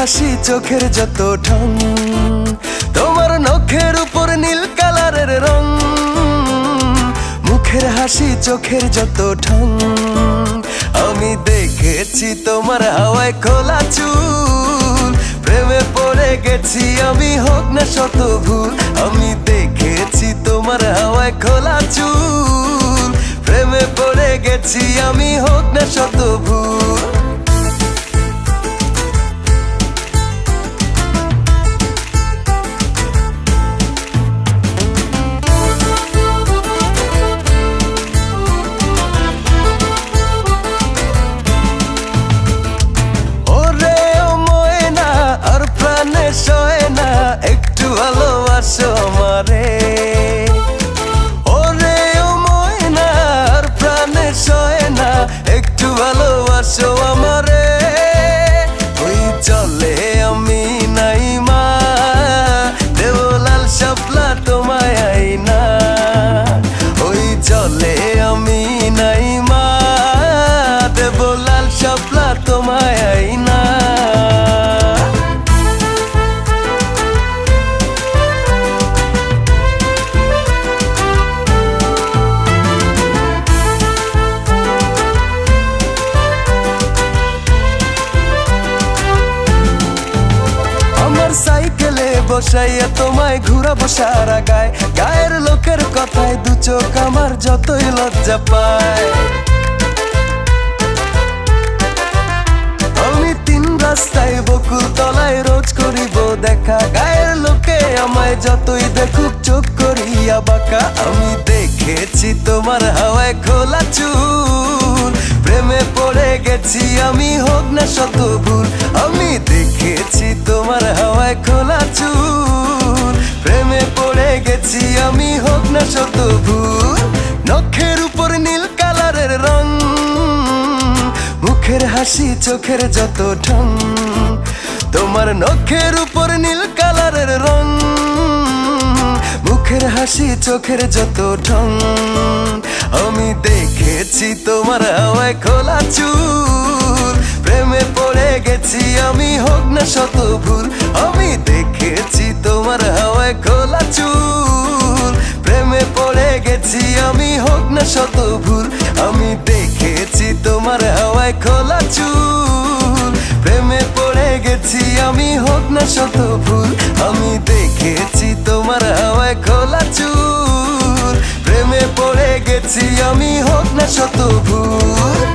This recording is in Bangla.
হাসি চোখের যত ঢং, তোমার নখের উপর নীল কালারের রং। মুখের হাসি চোখের যত ঢং, আমি দেখেছি তোমার হাওয়ায় খোলা চুল। প্রেমে পড়ে গেছি আমি, হোক না শত ভুল। আমি দেখেছি তোমার হাওয়ায় খোলা চুল। প্রেমে পড়ে গেছি আমি, হোক না শত ভুল। একটু ভালোবাসো আমারে, ওরে ও ময়না, আর প্রাণে সয় না। একটু ভালোবাসো আমারে, ওই চলে আমি নাই মা, দেওলাল শাপলা তোমায় আইনা। ওই চলে আমি নাই মা, দেওলাল শাপলা তোমায় আইনা। সাইকেলে বসাইয়া তোমায় ঘুরাবো সারা গায়, গায়ের লোকের কথায় দু চোখ আমার যতই লজ্জা পায়। আমি তিন রাস্তায় বকুল তলায় রোজ করিব দেখা, গায়ের লোকে আমায় যতই দেখুক চোখ করিয়া বাঁকা। আমি দেখেছি তোমার হাওয়ায় খোলা চুল, প্রেমে পড়ে গেছি আমি, হোক না শত ভুল। আমি দেখেছি তোমার হাওয়ায় খোলা চুল, প্রেমে পড়ে গেছি আমি, হোক না শত ভুল। নখের উপর নীল কালারের রং, মুখের হাসি চোখের যত ঢং। তোমার নখের উপর নীল কালারের রং, মুখের হাসি চোখের যত ঢং। আমি দেখেছি তোমার হাওয়ায় খোলা চুল, প্রেমে পড়ে গেছি আমি, হোক না শত ভুল। আমি দেখেছি তোমার হাওয়ায় খোলা চুল, প্রেমে পড়ে গেছি আমি, হোক না শত ভুল। আমি দেখেছি তোমার হাওয়ায় খোলা চুল, প্রেমে পড়ে গেছি আমি, হোক না শত ভুল। আমি দেখেছি তোমার হাওয়ায় খোলা চুল, প্রেমে পড়ে গেছি আমি, হোক না শত ভুল।